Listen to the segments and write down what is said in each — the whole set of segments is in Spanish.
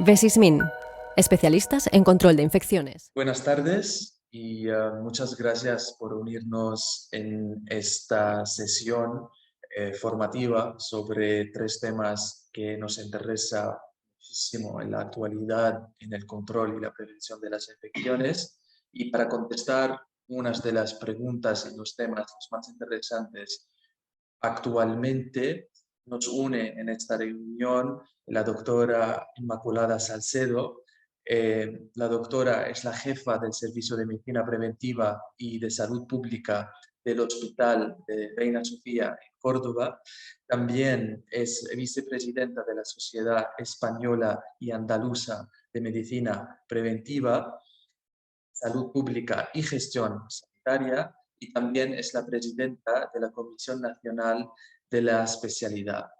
Vesismin, especialistas en control de infecciones. Buenas tardes y muchas gracias por unirnos en esta sesión formativa sobre tres temas que nos interesa muchísimo en la actualidad en el control y la prevención de las infecciones. Y para contestar unas de las preguntas y los temas más interesantes actualmente, nos une en esta reunión la doctora Inmaculada Salcedo. La doctora es la jefa del Servicio de Medicina Preventiva y de Salud Pública del Hospital de Reina Sofía en Córdoba. También es vicepresidenta de la Sociedad Española y Andaluza de Medicina Preventiva, Salud Pública y Gestión Sanitaria, y también es la presidenta de la Comisión Nacional de la Especialidad.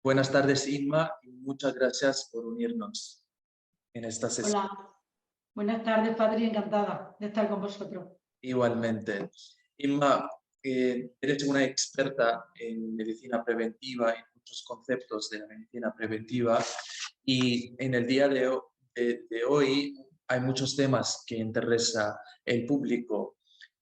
Buenas tardes, Inma, y muchas gracias por unirnos en esta sesión. Hola, buenas tardes, Patri, encantada de estar con vosotros. Igualmente. Inma, eres una experta en medicina preventiva, en muchos conceptos de la medicina preventiva, y en el día de hoy hay muchos temas que interesa el público.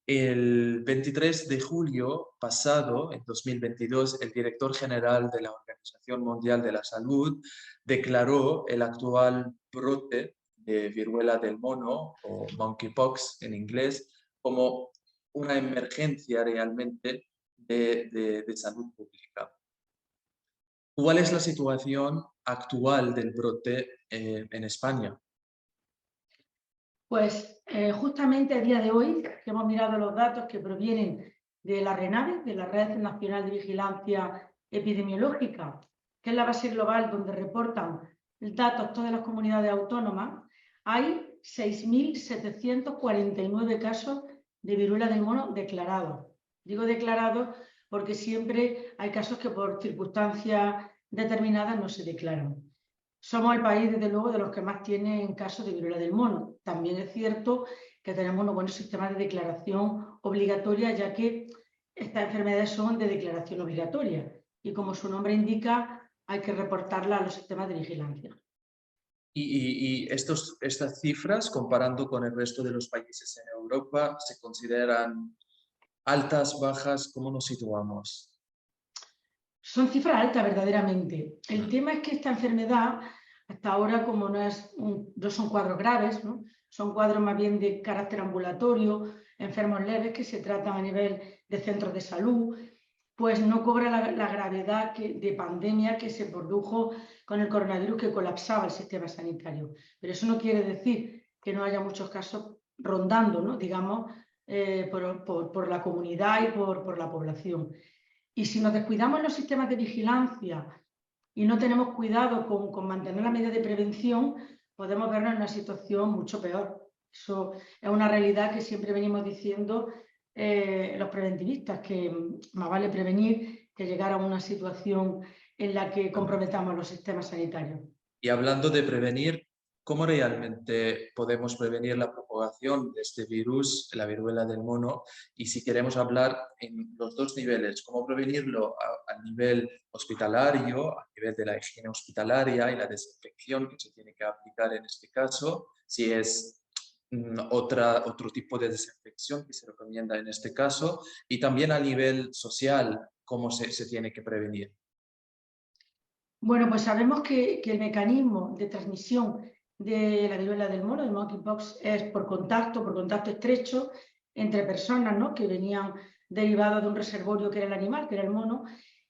El 23 de julio pasado, en 2022, el director general de la Organización Mundial de la Salud declaró el actual brote de viruela del mono, o monkeypox en inglés, como una emergencia realmente de salud pública. ¿Cuál es la situación actual del brote en España? Pues justamente a día de hoy, que hemos mirado los datos que provienen de la RENAVE, de la Red Nacional de Vigilancia Epidemiológica, que es la base global donde reportan datos todas las comunidades autónomas, hay 6.749 casos de viruela del mono declarados. Digo declarados porque siempre hay casos que por circunstancias determinadas no se declaran. Somos el país, desde luego, de los que más tienen casos de viruela del mono. También es cierto que tenemos unos buenos sistemas de declaración obligatoria, ya que estas enfermedades son de declaración obligatoria. Y como su nombre indica, hay que reportarlas a los sistemas de vigilancia. Y estas cifras, comparando con el resto de los países en Europa, ¿se consideran altas, bajas? ¿Cómo nos situamos? Son cifras altas, verdaderamente. El tema es que esta enfermedad, hasta ahora, como no son cuadros graves, ¿no? Son cuadros más bien de carácter ambulatorio, enfermos leves que se tratan a nivel de centros de salud, pues no cobra la gravedad de pandemia que se produjo con el coronavirus, que colapsaba el sistema sanitario. Pero eso no quiere decir que no haya muchos casos rondando, ¿no? Digamos, por la comunidad y por la población. Y si nos descuidamos en los sistemas de vigilancia y no tenemos cuidado con mantener las medidas de prevención, podemos vernos en una situación mucho peor. Eso es una realidad que siempre venimos diciendo los preventivistas, que más vale prevenir que llegar a una situación en la que comprometamos los sistemas sanitarios. Y hablando de prevenir, ¿cómo realmente podemos prevenir la propagación de este virus, la viruela del mono? Y si queremos hablar en los dos niveles, ¿cómo prevenirlo a nivel hospitalario, a nivel de la higiene hospitalaria y la desinfección que se tiene que aplicar en este caso? Si es otro tipo de desinfección que se recomienda en este caso, y también a nivel social, ¿cómo se tiene que prevenir? Bueno, pues sabemos que el mecanismo de transmisión de la viruela del mono, el monkeypox, es por contacto estrecho entre personas, ¿no? Que venían derivadas de un reservorio que era el animal, que era el mono.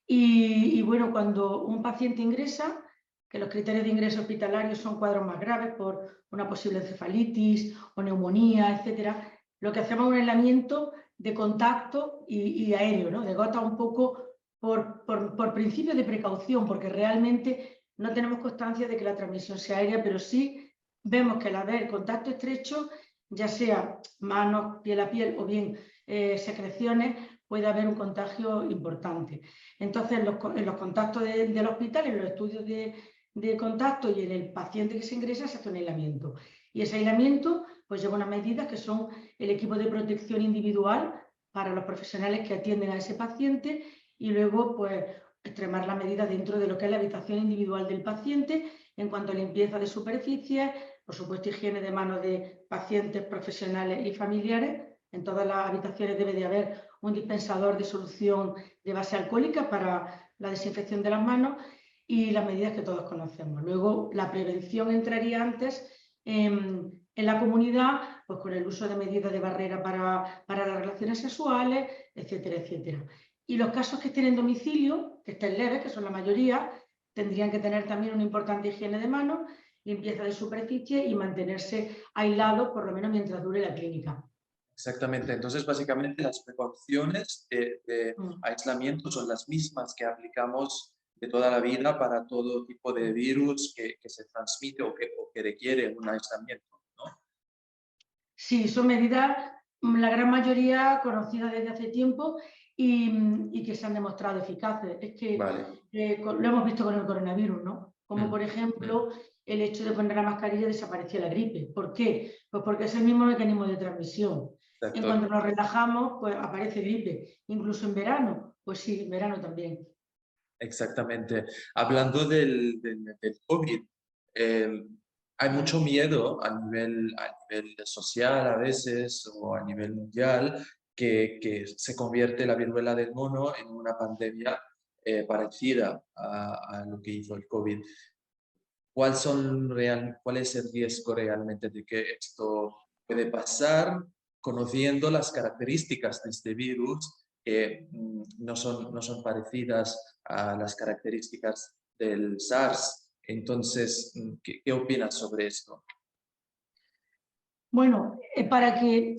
Y bueno, cuando un paciente ingresa, que los criterios de ingreso hospitalario son cuadros más graves por una posible encefalitis o neumonía, etcétera, lo que hacemos es un aislamiento de contacto y aéreo, ¿no? De gota un poco por principio de precaución, porque realmente no tenemos constancia de que la transmisión sea aérea, pero sí vemos que al haber contacto estrecho, ya sea manos, piel a piel o bien secreciones, puede haber un contagio importante. Entonces, en los contactos del hospital, en los estudios de contacto y en el paciente que se ingresa, se hace un aislamiento. Y ese aislamiento pues lleva unas medidas que son el equipo de protección individual para los profesionales que atienden a ese paciente, y luego pues extremar las medidas dentro de lo que es la habitación individual del paciente en cuanto a limpieza de superficies, por supuesto higiene de manos de pacientes, profesionales y familiares. En todas las habitaciones debe de haber un dispensador de solución de base alcohólica para la desinfección de las manos y las medidas que todos conocemos. Luego, la prevención entraría antes en la comunidad, pues con el uso de medidas de barrera para las relaciones sexuales, etcétera, etcétera. Y los casos que estén en domicilio, que estén leves, que son la mayoría, tendrían que tener también una importante higiene de manos, limpieza de superficie y mantenerse aislados por lo menos mientras dure la clínica. Exactamente. Entonces, básicamente, las precauciones de aislamiento son las mismas que aplicamos de toda la vida para todo tipo de virus que se transmite o que requiere un aislamiento, ¿no? Sí, son medidas, la gran mayoría conocidas desde hace tiempo y que se han demostrado eficaces. Es que Vale. lo hemos visto con el coronavirus, ¿no? Como por ejemplo Mm. el hecho de poner la mascarilla desaparecía la gripe. ¿Por qué? Pues porque es el mismo mecanismo de transmisión. En Exacto. cuanto nos relajamos, pues aparece gripe. Incluso en verano, pues sí, en verano también. Exactamente. Hablando del COVID, hay mucho miedo a nivel social a veces o a nivel mundial que se convierte la viruela del mono en una pandemia parecida a lo que hizo el COVID. ¿Cuál es el riesgo realmente de que esto puede pasar conociendo las características de este virus que no son parecidas a las características del SARS? Entonces, ¿qué opinas sobre esto? Bueno, para que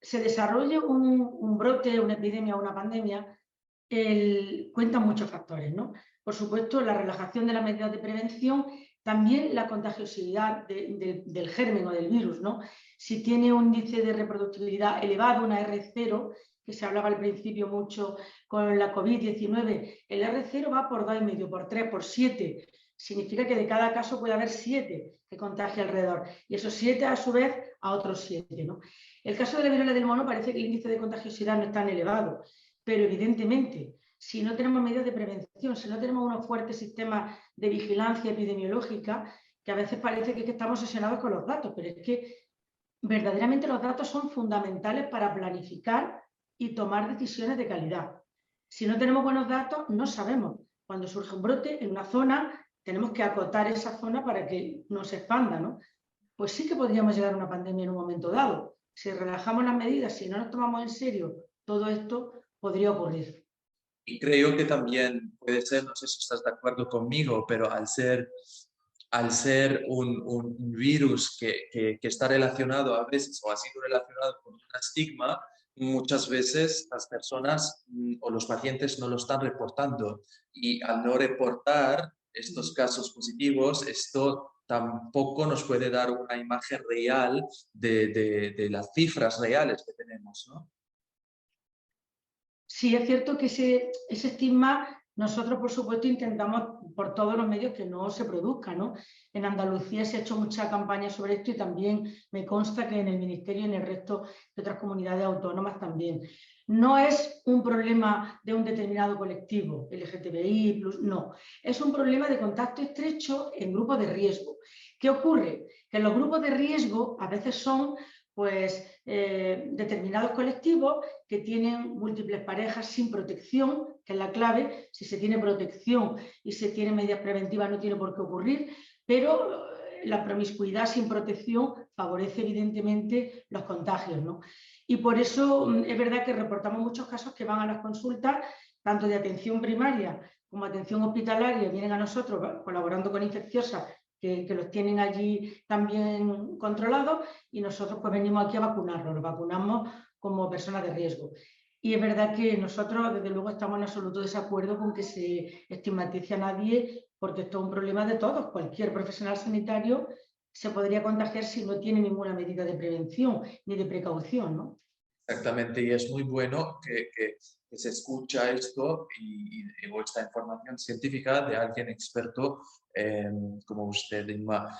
se desarrolle un brote, una epidemia o una pandemia, cuentan muchos factores, ¿no? Por supuesto, la relajación de las medidas de prevención, también la contagiosidad del germen o del virus, ¿no? Si tiene un índice de reproductibilidad elevado, una R0, que se hablaba al principio mucho con la COVID-19, el R0 va por 2,5, por 3, por 7. Significa que de cada caso puede haber 7 que contagie alrededor. Y esos 7 a su vez a otros 7, ¿no? El caso de la viruela del mono parece que el índice de contagiosidad no es tan elevado. Pero evidentemente, si no tenemos medidas de prevención, si no tenemos unos fuertes sistemas de vigilancia epidemiológica, que a veces parece que estamos obsesionados con los datos, pero es que verdaderamente los datos son fundamentales para planificar y tomar decisiones de calidad. Si no tenemos buenos datos, no sabemos. Cuando surge un brote en una zona, tenemos que acotar esa zona para que no se expanda, ¿no? Pues sí que podríamos llegar a una pandemia en un momento dado. Si relajamos las medidas, si no nos tomamos en serio todo esto, podría ocurrir. Y creo que también puede ser, no sé si estás de acuerdo conmigo, pero al ser un virus que está relacionado a veces o ha sido relacionado con un estigma, muchas veces las personas o los pacientes no lo están reportando. Y al no reportar estos casos positivos, esto tampoco nos puede dar una imagen real de las cifras reales que tenemos, ¿no? Sí, es cierto que ese estigma nosotros, por supuesto, intentamos por todos los medios que no se produzca, ¿no? En Andalucía se ha hecho mucha campaña sobre esto y también me consta que en el Ministerio y en el resto de otras comunidades autónomas también. No es un problema de un determinado colectivo, LGTBI+, no. Es un problema de contacto estrecho en grupos de riesgo. ¿Qué ocurre? Que los grupos de riesgo a veces son pues determinados colectivos que tienen múltiples parejas sin protección, que es la clave. Si se tiene protección y se tiene medidas preventivas no tiene por qué ocurrir, pero la promiscuidad sin protección favorece evidentemente los contagios, ¿no? Y por eso es verdad que reportamos muchos casos que van a las consultas, tanto de atención primaria como atención hospitalaria, vienen a nosotros colaborando con infecciosas que los tienen allí también controlados y nosotros pues venimos aquí a vacunarlos, los vacunamos como personas de riesgo. Y es verdad que nosotros desde luego estamos en absoluto desacuerdo con que se estigmatice a nadie porque esto es un problema de todos. Cualquier profesional sanitario se podría contagiar si no tiene ninguna medida de prevención ni de precaución, ¿no? Exactamente, y es muy bueno que se escucha esto o esta información científica de alguien experto como usted, Inma.